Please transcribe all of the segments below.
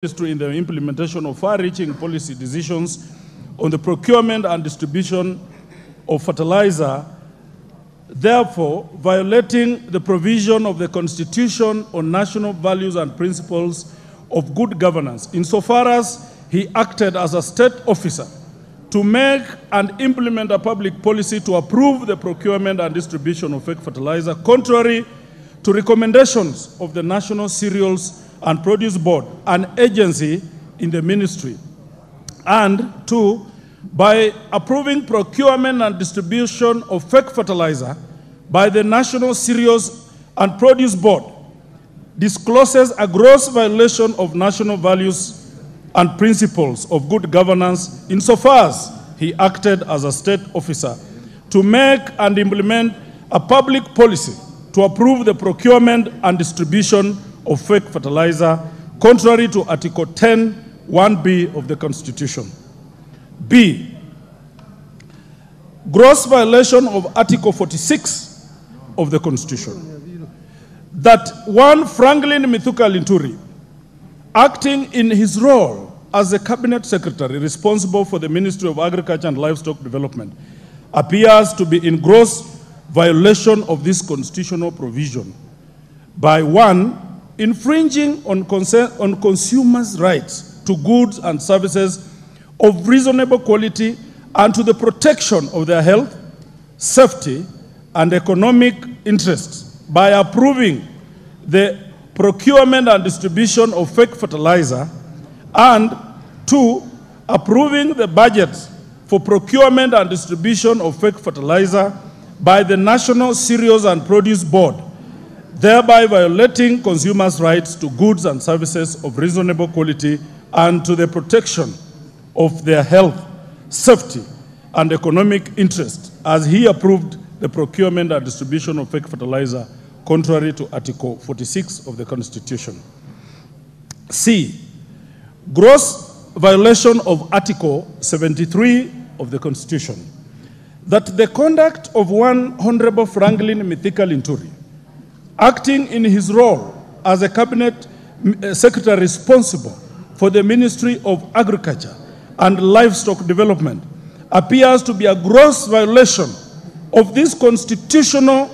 in the implementation of far-reaching policy decisions on the procurement and distribution of fertilizer, therefore violating the provision of the Constitution on national values and principles of good governance, insofar as he acted as a state officer to make and implement a public policy to approve the procurement and distribution of fake fertilizer, contrary to recommendations of the National Cereals and Produce Board, an agency in the ministry. And two, by approving procurement and distribution of fake fertilizer by the National Cereals and Produce Board, discloses a gross violation of national values and principles of good governance insofar as he acted as a state officer to make and implement a public policy to approve the procurement and distribution of fake fertilizer, contrary to Article 10(1)(b) of the Constitution. B, gross violation of Article 46 of the Constitution, that one Franklin Linturi, acting in his role as the Cabinet Secretary responsible for the Ministry of Agriculture and Livestock Development, appears to be in gross violation of this constitutional provision by one, infringing on consumers' rights to goods and services of reasonable quality and to the protection of their health, safety, and economic interests by approving the procurement and distribution of fake fertilizer, and two, approving the budget for procurement and distribution of fake fertilizer by the National Cereals and Produce Board, thereby violating consumers' rights to goods and services of reasonable quality and to the protection of their health, safety, and economic interest, as he approved the procurement and distribution of fake fertilizer contrary to Article 46 of the Constitution. C, gross violation of Article 73 of the Constitution, that the conduct of one Honorable Franklin Linturi, acting in his role as a Cabinet Secretary responsible for the Ministry of Agriculture and Livestock Development, appears to be a gross violation of this constitutional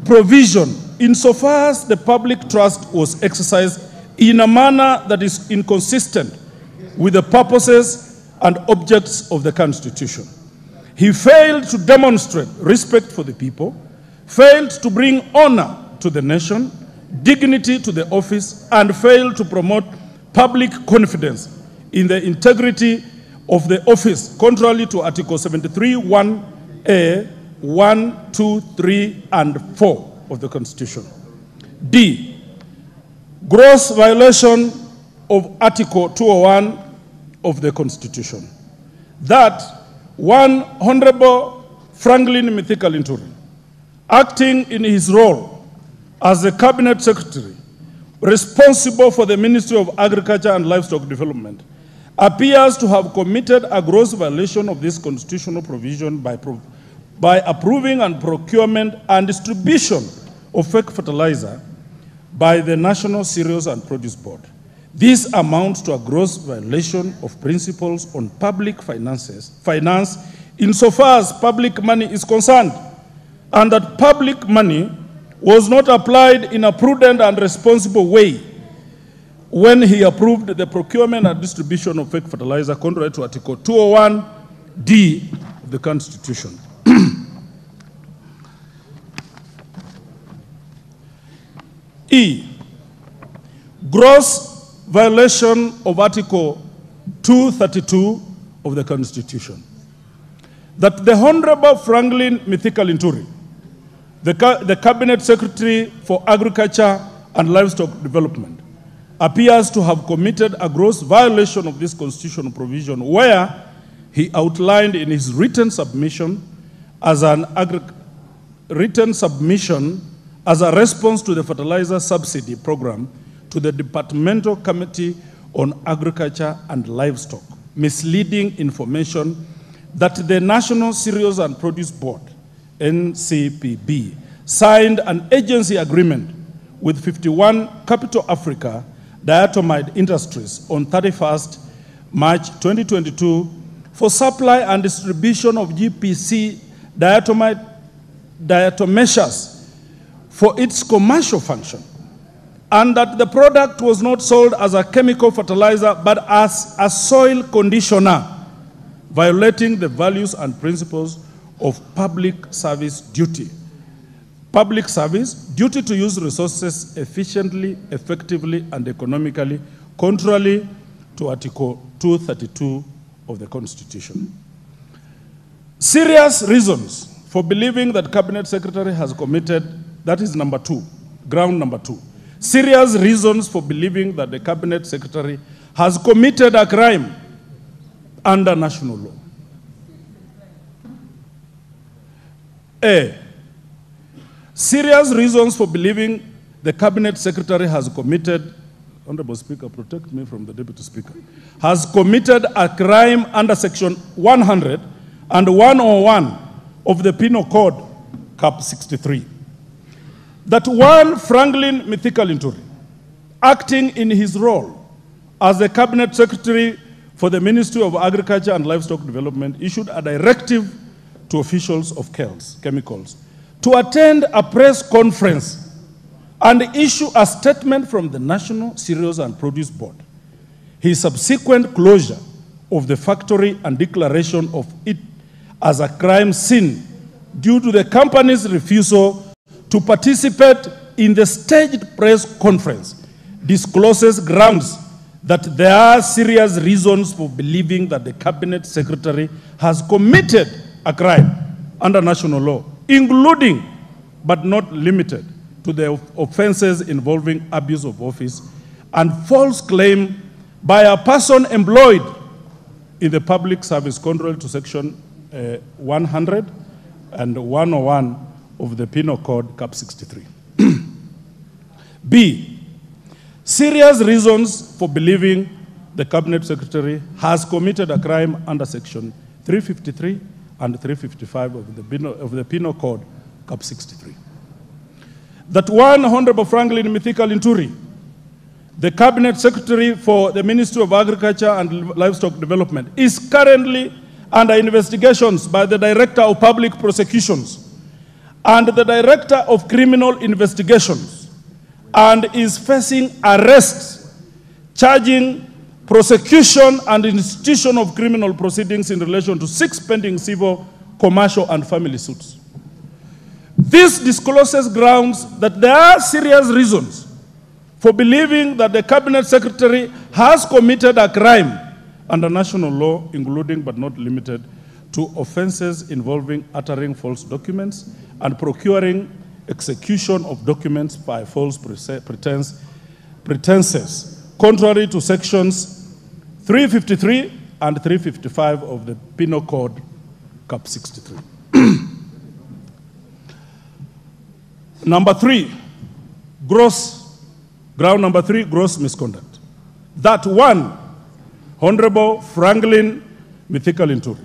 provision insofar as the public trust was exercised in a manner that is inconsistent with the purposes and objects of the Constitution. He failed to demonstrate respect for the people, failed to bring honor to the nation, dignity to the office, and failed to promote public confidence in the integrity of the office, contrary to Article 73(1)(a), 1, 2, 3, and 4 of the Constitution. D, gross violation of Article 201 of the Constitution, that one Honorable Franklin Linturi, acting in his role as the Cabinet Secretary responsible for the Ministry of Agriculture and Livestock Development, appears to have committed a gross violation of this constitutional provision by approving and procurement and distribution of fake fertilizer by the National Cereals and Produce Board. This amounts to a gross violation of principles on public finance insofar as public money is concerned, and that public money was not applied in a prudent and responsible way when he approved the procurement and distribution of fake fertilizer contrary to Article 201(d) of the Constitution. E, gross violation of Article 232 of the Constitution, that the Honorable Franklin Linturi, the Cabinet Secretary for Agriculture and Livestock Development, appears to have committed a gross violation of this constitutional provision where he outlined in his written submission as a response to the fertilizer subsidy program to the Departmental Committee on Agriculture and Livestock, misleading information that the National Cereals and Produce Board, NCPB, signed an agency agreement with 51 Capital Africa Diatomite Industries on 31st March 2022 for supply and distribution of GPC diatomaceous for its commercial function, and that the product was not sold as a chemical fertilizer but as a soil conditioner, violating the values and principles of public service duty. Public service, duty to use resources efficiently, effectively, and economically, contrary to Article 232 of the Constitution. Serious reasons for believing that Cabinet Secretary has committed, that is number 2, ground number 2. Serious reasons for believing that the Cabinet Secretary has committed a crime under national law. A. Serious reasons for believing the Cabinet Secretary has committed, Honorable Speaker, protect me from the Deputy Speaker, has committed a crime under Section 100 and 101 of the Penal Code, Cap 63. That one Franklin Linturi, acting in his role as the Cabinet Secretary for the Ministry of Agriculture and Livestock Development, issued a directive to officials of chemicals to attend a press conference and issue a statement from the National Cereals and Produce Board. His subsequent closure of the factory and declaration of it as a crime scene due to the company's refusal to participate in the staged press conference discloses grounds that there are serious reasons for believing that the Cabinet Secretary has committed a crime under national law, including but not limited to the offenses involving abuse of office and false claim by a person employed in the public service, contrary to Section 100 and 101 of the Penal Code, Cap 63. B. Serious reasons for believing the Cabinet Secretary has committed a crime under Section 353 and 355 of the Penal Code, Cap 63. That one Honorable Franklin Linturi, the Cabinet Secretary for the Ministry of Agriculture and Livestock Development, is currently under investigations by the Director of Public Prosecutions and the Director of Criminal Investigations, and is facing arrests, charging prosecution and institution of criminal proceedings in relation to 6 pending civil, commercial, and family suits. This discloses grounds that there are serious reasons for believing that the Cabinet Secretary has committed a crime under national law, including but not limited to offenses involving uttering false documents and procuring execution of documents by false pretenses, contrary to Sections 353 and 355 of the Penal Code, Cap 63. Number 3, ground number 3, gross misconduct. That one, Honorable Franklin Linturi,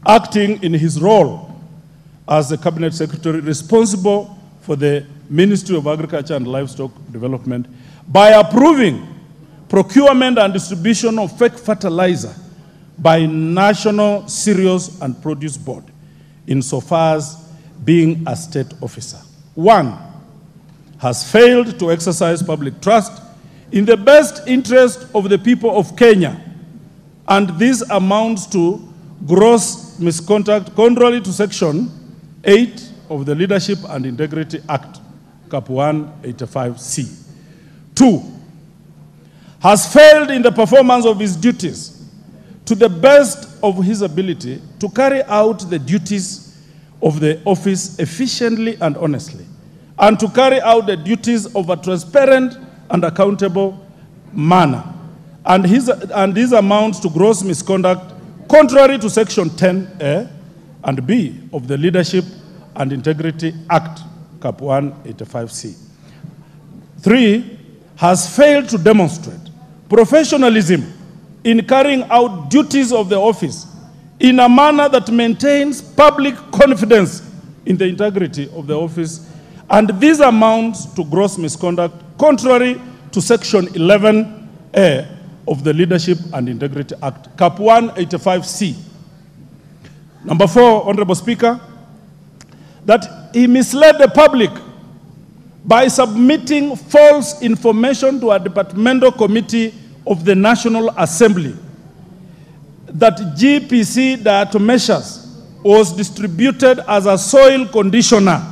acting in his role as the Cabinet Secretary responsible for the Ministry of Agriculture and Livestock Development, by approving procurement and distribution of fake fertilizer by National Cereals and Produce Board, insofar as being a state officer. 1, has failed to exercise public trust in the best interest of the people of Kenya, and this amounts to gross misconduct contrary to Section 8 of the Leadership and Integrity Act, Cap 185C. 2, has failed in the performance of his duties to the best of his ability to carry out the duties of the office efficiently and honestly, and to carry out the duties of a transparent and accountable manner. And these amounts to gross misconduct contrary to Section 10A and B of the Leadership and Integrity Act, Cap 185C. 3, has failed to demonstrate professionalism in carrying out duties of the office in a manner that maintains public confidence in the integrity of the office, and these amounts to gross misconduct contrary to Section 11A of the Leadership and Integrity Act, Cap 185C. Number 4, Honorable Speaker, that he misled the public by submitting false information to a departmental committee of the National Assembly that GPC diatomaceous was distributed as a soil conditioner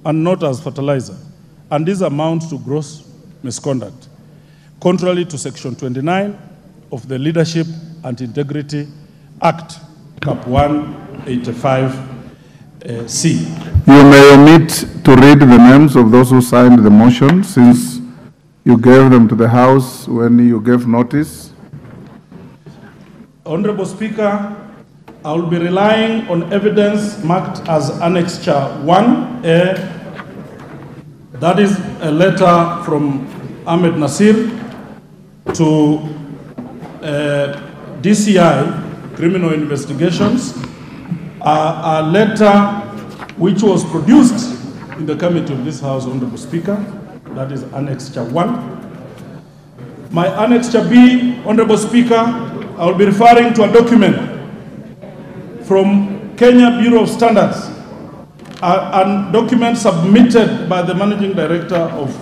and not as fertilizer. And this amounts to gross misconduct, contrary to Section 29 of the Leadership and Integrity Act, Cap 185C. You may omit to read the names of those who signed the motion, since you gave them to the House when you gave notice. Honorable Speaker, I will be relying on evidence marked as Annexure 1A. That is a letter from Ahmed Nasir to DCI, Criminal Investigations, a letter which was produced in the committee of this House, Honorable Speaker. That is Annexure 1. My Annexure B, Honorable Speaker, I will be referring to a document from Kenya Bureau of Standards, a document submitted by the Managing Director of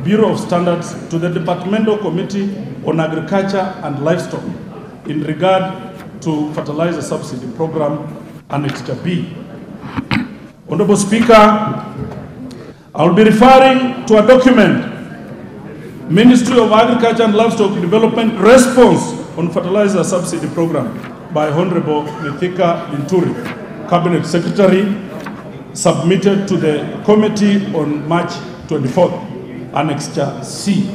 Bureau of Standards to the Departmental Committee on Agriculture and Livestock in regard to fertilizer subsidy program, Annexure B. Honorable Speaker, I will be referring to a document, Ministry of Agriculture and Livestock Development Response on Fertilizer Subsidy Program by Honorable Linturi, Cabinet Secretary, submitted to the committee on March 24th, Annexure C.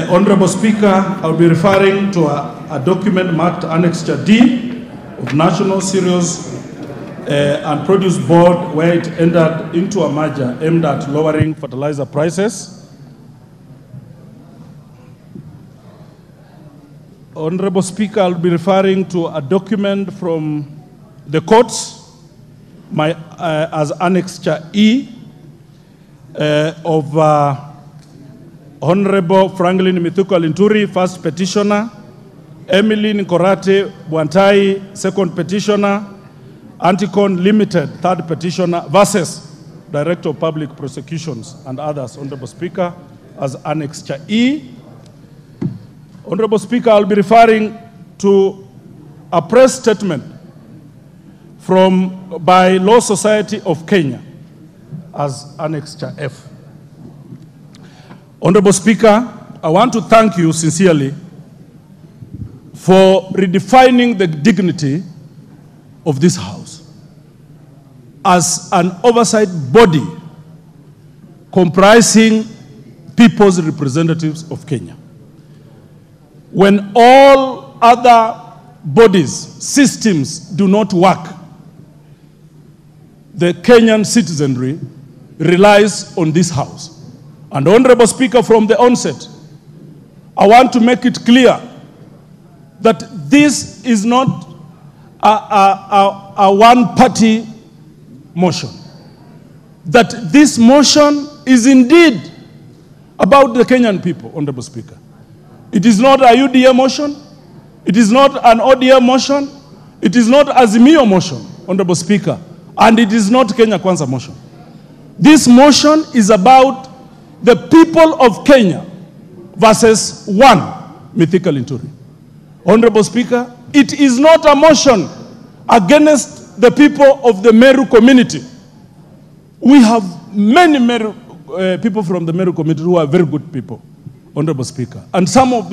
Honorable Speaker, I will be referring to a document marked Annexure D of National Cereals and Produce Board, where it entered into a merger aimed at lowering fertilizer prices. Honorable Speaker, I will be referring to a document from the courts as Annexure E of Honorable Franklin Mithuka Linturi, first petitioner, Emily Nkorate Bwantai, second petitioner, Anticon Limited, third petitioner, versus Director of Public Prosecutions and others, Honorable Speaker, as Annexure E. Honorable Speaker, I'll be referring to a press statement by Law Society of Kenya as Annexure F. Honorable Speaker, I want to thank you sincerely for redefining the dignity of this House as an oversight body comprising people's representatives of Kenya. When all other bodies, systems do not work, the Kenyan citizenry relies on this House. And Honorable Speaker, from the onset, I want to make it clear that this is not a one-party motion. That this motion is indeed about the Kenyan people, Honorable Speaker. It is not a UDA motion. It is not an ODM motion. It is not Azimio motion, Honorable Speaker. And it is not Kenya Kwanza motion. This motion is about the people of Kenya versus one, Mithuka Linturi. Honorable Speaker, it is not a motion against the people of the Meru community. We have many people from the Meru community who are very good people, Honorable Speaker, and some of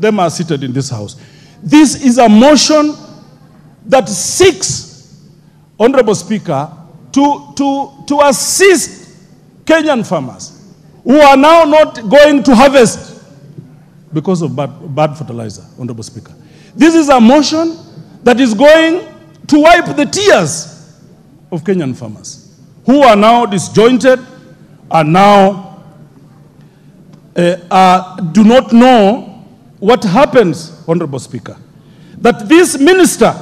them are seated in this House. This is a motion that seeks, Honorable Speaker, to assist Kenyan farmers who are now not going to harvest because of bad fertilizer, Honorable Speaker. This is a motion that is going to wipe the tears of Kenyan farmers who are now disjointed and now do not know what happens, Honorable Speaker. That this minister,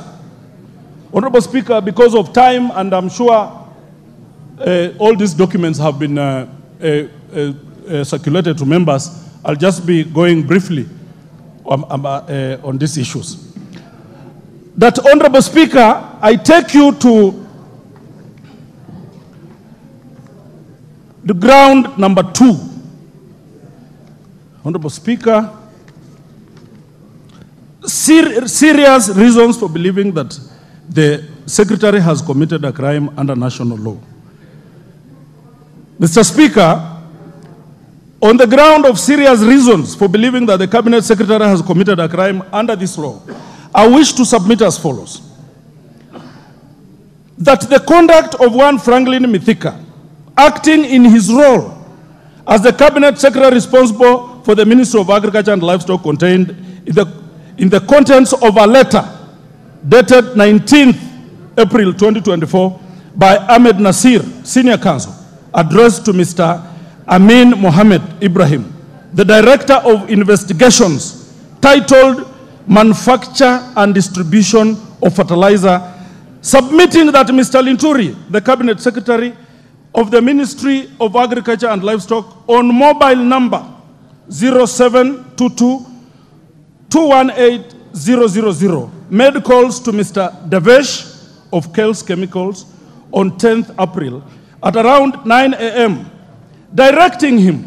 Honorable Speaker, because of time, and I'm sure all these documents have been circulated to members. I'll just be going briefly on these issues. That, Honorable Speaker, I take you to the ground number 2. Honorable Speaker, serious reasons for believing that the Secretary has committed a crime under national law. Mr. Speaker, on the ground of serious reasons for believing that the Cabinet Secretary has committed a crime under this law, I wish to submit as follows. That the conduct of one Franklin Mithika, acting in his role as the Cabinet Secretary responsible for the Ministry of Agriculture and Livestock, contained in the contents of a letter dated 19th April 2024 by Ahmed Nasir, Senior Counsel, addressed to Mr. Amin Mohammed Ibrahim, the Director of Investigations, titled Manufacture and Distribution of Fertilizer, submitting that Mr. Linturi, the Cabinet Secretary of the Ministry of Agriculture and Livestock, on mobile number 0722-218-000, made calls to Mr. Devesh of Kels Chemicals on 10th April at around 9 a.m., directing him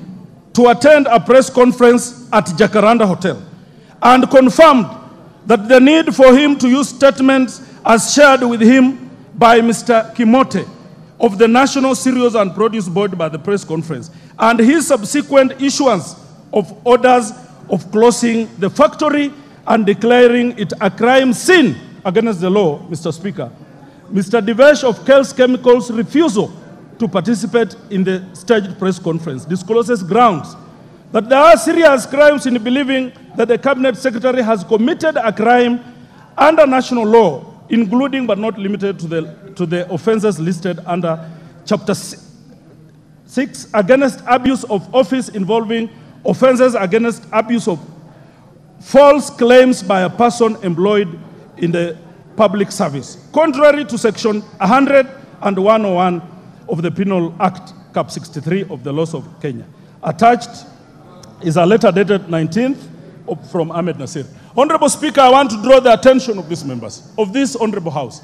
to attend a press conference at Jacaranda Hotel, and confirmed that the need for him to use statements as shared with him by Mr. Kimote of the National Cereals and Produce Board by the press conference, and his subsequent issuance of orders of closing the factory and declaring it a crime scene against the law, Mr. Speaker, Mr. Devesh of Kels Chemicals' refusal to participate in the staged press conference discloses grounds that there are serious crimes in believing that the Cabinet Secretary has committed a crime under national law, including but not limited to the offenses listed under Chapter 6 against abuse of office, involving offenses against abuse of false claims by a person employed in the public service, contrary to Section 100 and 101 of the Penal Act, Cap 63 of the laws of Kenya. Attached is a letter dated 19th from Ahmed Nasir. Honorable Speaker, I want to draw the attention of these members, of this Honorable House,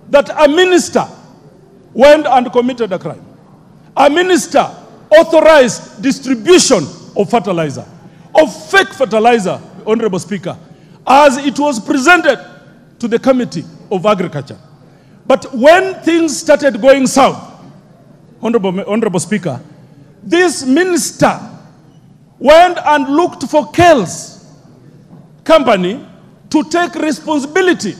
that a minister went and committed a crime. A minister authorized distribution of fertilizer, of fake fertilizer, Honorable Speaker, as it was presented to the Committee of Agriculture. But when things started going south, Honorable Speaker, this minister went and looked for Kels company to take responsibility.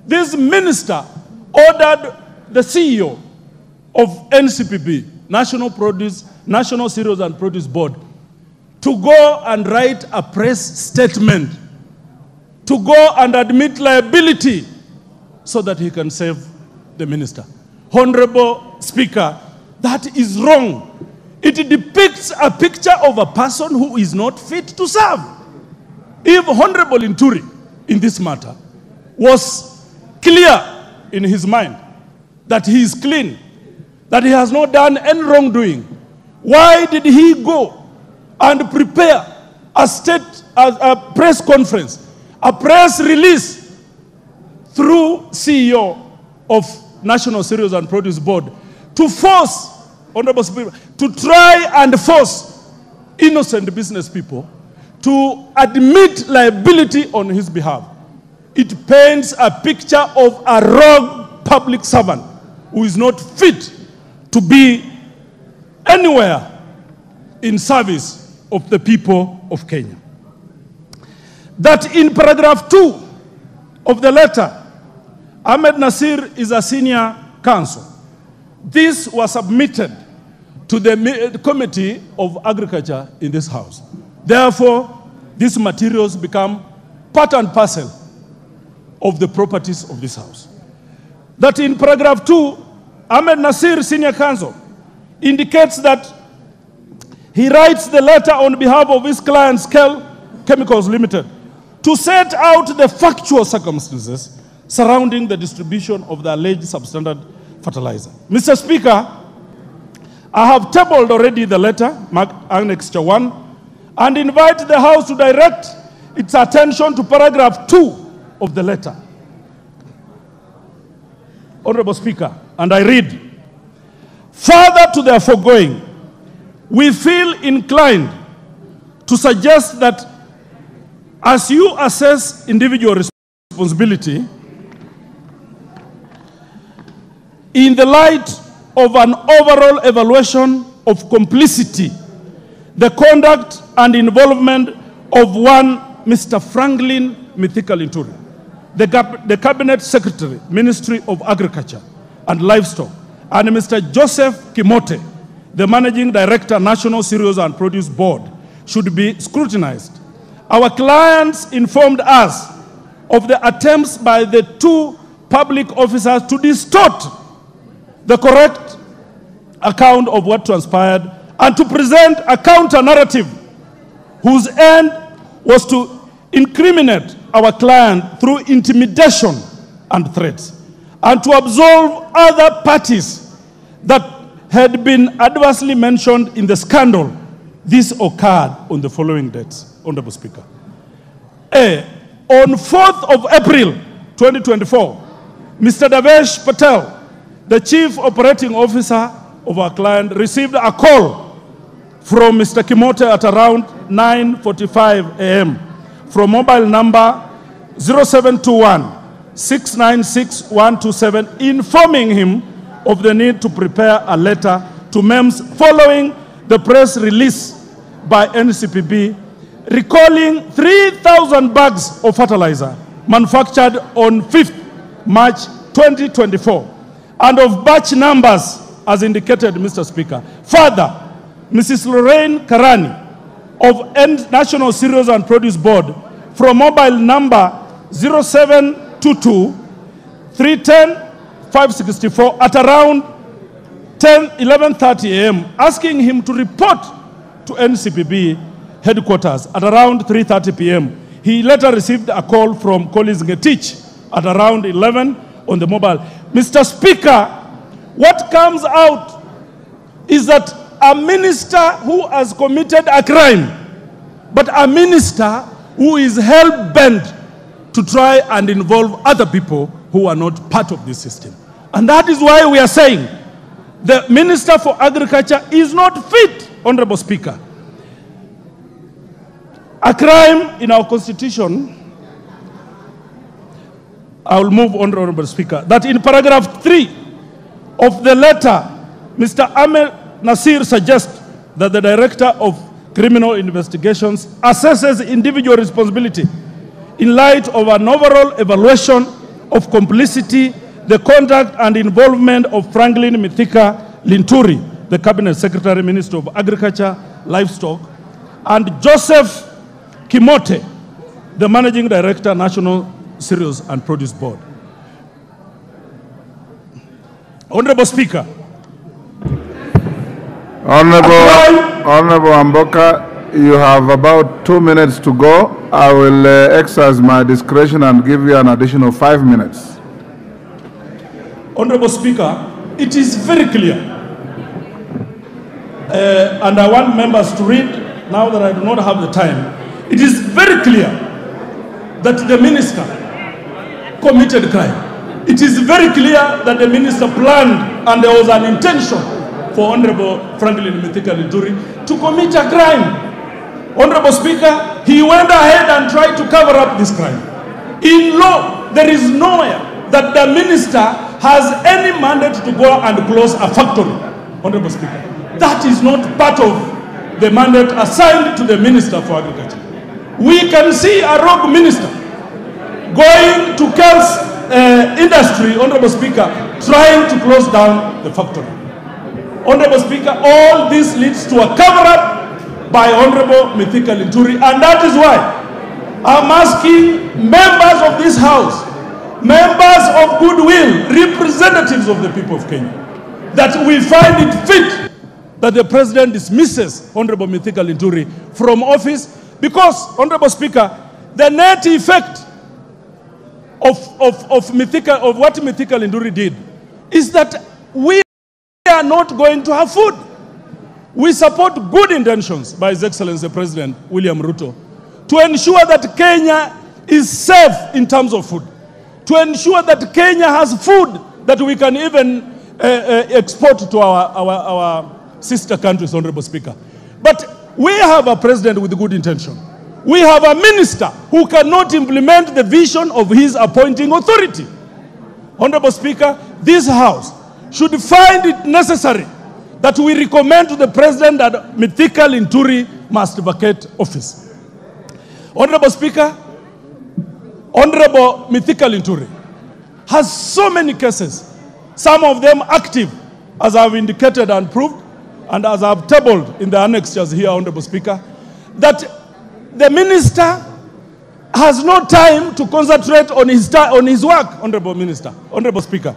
This minister ordered the CEO of NCPB, National Cereals and Produce Board, to go and write a press statement, to go and admit liability so that he can save the minister. Honorable Speaker, that is wrong. It depicts a picture of a person who is not fit to serve. If Honorable Linturi, in this matter, was clear in his mind that he is clean, that he has not done any wrongdoing, why did he go and prepare a press conference, a press release through CEO of National Cereals and Produce Board to force, Honorable Speaker, to try and force innocent business people to admit liability on his behalf? It paints a picture of a rogue public servant who is not fit to be anywhere in service of the people of Kenya. That in paragraph 2 of the letter, Ahmed Nasir is a senior counsel. This was submitted to the Committee of Agriculture in this House. Therefore, these materials become part and parcel of the properties of this House. That in paragraph 2, Ahmed Nasir, senior counsel, indicates that he writes the letter on behalf of his client, Kels Chemicals Limited, to set out the factual circumstances surrounding the distribution of the alleged substandard fertilizer. Mr. Speaker, I have tabled already the letter, marked Annexure 1, and invite the House to direct its attention to paragraph 2 of the letter. Honorable Speaker, and I read, further to the foregoing, we feel inclined to suggest that as you assess individual responsibility, in the light of an overall evaluation of complicity, the conduct and involvement of one Mr. Franklin Mithika Linturi, the Cabinet Secretary, Ministry of Agriculture and Livestock, and Mr. Joseph Kimote, the Managing Director, National Cereals and Produce Board, should be scrutinized. Our clients informed us of the attempts by the two public officers to distort the correct account of what transpired and to present a counter-narrative whose end was to incriminate our client through intimidation and threats, and to absolve other parties that had been adversely mentioned in the scandal. This occurred on the following dates, Honorable Speaker. A, on 4th of April 2024, Mr. Devesh Patel, the Chief Operating Officer of our client, received a call from Mr. Kimote at around 9:45 a.m. from mobile number 0721-696-127, informing him of the need to prepare a letter to MEMS following the press release by NCPB recalling 3,000 bags of fertilizer manufactured on 5th March 2024 and of batch numbers as indicated, Mr. Speaker. Further, Mrs. Lorraine Karani of National Cereals and Produce Board from mobile number 0722-310-564 at around 11:30 a.m. asking him to report to NCPB headquarters at around 3:30 p.m. He later received a call from Collins Ngetich at around 11 on the mobile. Mr. Speaker, what comes out is that a minister who has committed a crime, but a minister who is hell-bent to try and involve other people who are not part of this system. And that is why we are saying the Minister for Agriculture is not fit, Honorable Speaker. A crime in our Constitution, I will move on, Honorable Speaker, that in paragraph 3 of the letter, Mr. Ahmed Nasir suggests that the Director of Criminal Investigations assesses individual responsibility in light of an overall evaluation of complicity, the conduct and involvement of Franklin Mithika Linturi, the Cabinet Secretary, Minister of Agriculture, Livestock, and Joseph Kimote, the Managing Director, National Cereals and Produce Board. Honorable Speaker. Honorable Amboka, you have about 2 minutes to go. I will exercise my discretion and give you an additional 5 minutes. Honorable Speaker, it is very clear, and I want members to read now that I do not have the time. It is very clear that the minister committed crime. It is very clear that the minister planned and there was an intention for Honorable Franklin Mithika Linturi to commit a crime. Honorable Speaker, he went ahead and tried to cover up this crime. In law, there is nowhere that the minister has any mandate to go and close a factory. Honorable Speaker, that is not part of the mandate assigned to the Minister for Agriculture. We can see a rogue minister going to Kel's industry, Honorable Speaker, trying to close down the factory. Honorable Speaker, all this leads to a cover-up by Honorable Mithika Linturi, and that is why I'm asking members of this House, members of goodwill, representatives of the people of Kenya, that we find it fit that the President dismisses Honorable Mithika Linturi from office, because, Honorable Speaker, the net effect of what Mithika Linturi did is that we are not going to have food. We support good intentions by His Excellency President William Ruto to ensure that Kenya is safe in terms of food, to ensure that Kenya has food that we can even export to our sister countries, Honorable Speaker. But we have a president with good intention. We have a minister who cannot implement the vision of his appointing authority. Honorable Speaker, this House should find it necessary that we recommend to the President that Linturi must vacate office. Honorable Speaker, Honorable Linturi has so many cases, some of them active, as I've indicated and proved, and as I've tabled in the annexures here, Honorable Speaker, that the minister has no time to concentrate on his work, Honorable Minister, Honorable Speaker.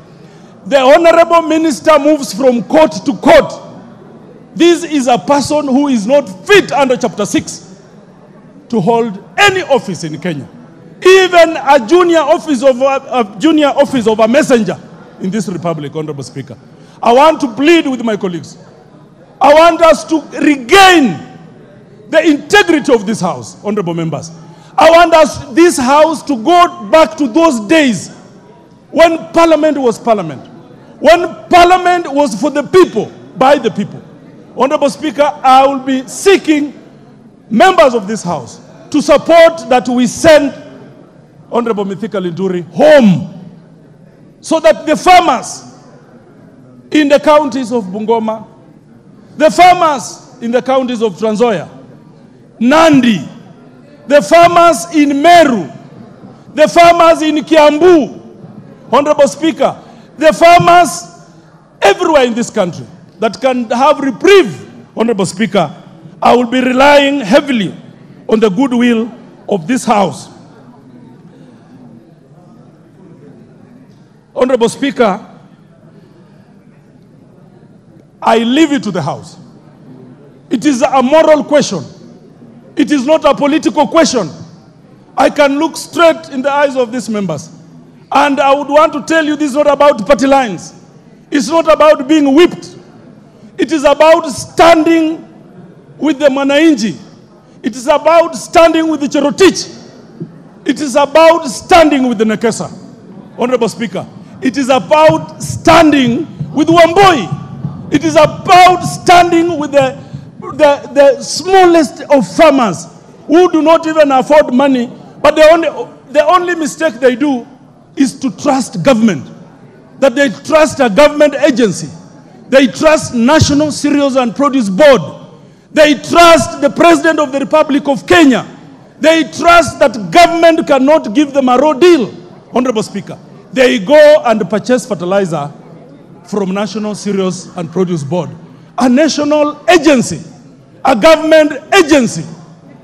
The Honorable Minister moves from court to court. This is a person who is not fit under Chapter 6 to hold any office in Kenya. Even a junior office of a messenger in this republic, Honorable Speaker. I want to plead with my colleagues. I want us to regain the integrity of this House, Honorable members. I want this House to go back to those days when Parliament was Parliament. When Parliament was for the people, by the people. Honorable Speaker, I will be seeking members of this House to support that we send Honorable Linturi home so that the farmers in the counties of Bungoma, the farmers in the counties of Trans Nzoia, Nandi, the farmers in Meru, the farmers in Kiambu, Honorable Speaker, the farmers everywhere in this country that can have reprieve, Honorable Speaker, I will be relying heavily on the goodwill of this House. Honorable Speaker, I leave it to the House. It is a moral question. It is not a political question. I can look straight in the eyes of these members. And I would want to tell you this is not about party lines. It's not about being whipped. It is about standing with the Manainji. It is about standing with the Cherotich. It is about standing with the Nekesa. Honorable Speaker, it is about standing with Wamboi. It is about standing with the smallest of farmers who do not even afford money, but the only mistake they do is to trust government, that they trust a government agency. They trust National Cereals and Produce Board. They trust the President of the Republic of Kenya. They trust that government cannot give them a raw deal, Honorable Speaker. They go and purchase fertilizer from National Cereals and Produce Board, a national agency, a government agency.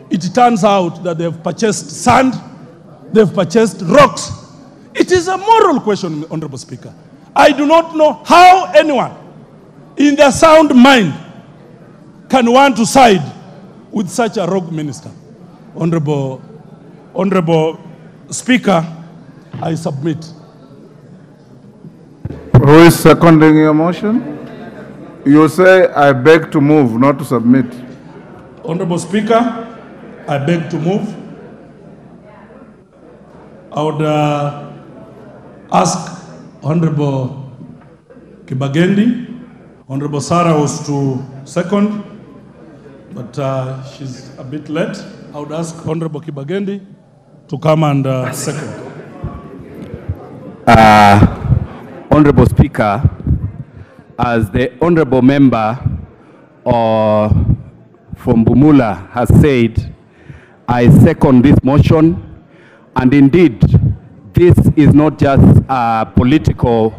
It turns out that they've purchased sand, they've purchased rocks. It is a moral question, Honorable Speaker. I do not know how anyone in their sound mind can want to side with such a rogue minister. Honorable Speaker, I submit. Who is seconding your motion? You say, I beg to move, not to submit. Honorable Speaker, I beg to move. I would ask Honorable Kibagendi. Honorable Sarah was to second, but she's a bit late. I would ask Honorable Kibagendi to come and second. Honorable Speaker, as the Honorable Member from Bumula has said, I second this motion, and indeed, this is not just a political,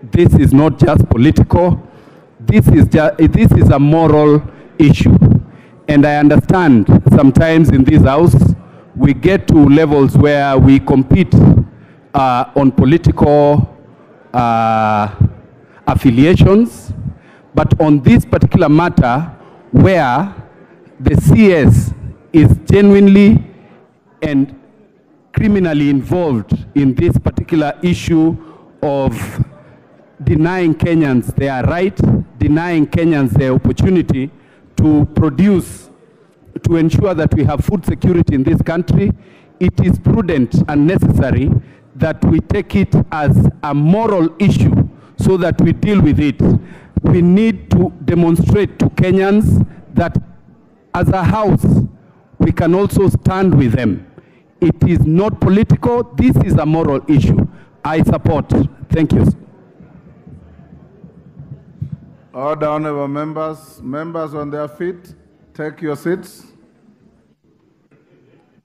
this is a moral issue. And I understand sometimes in this house, we get to levels where we compete on political affiliations, but on this particular matter where the CS is genuinely and criminally involved in this particular issue of denying Kenyans their right, denying Kenyans their opportunity to produce, to ensure that we have food security in this country, it is prudent and necessary that we take it as a moral issue so that we deal with it. We need to demonstrate to Kenyans that as a house, we can also stand with them. It is not political, this is a moral issue. I support. Thank you. Order, honorable members. Members on their feet, take your seats.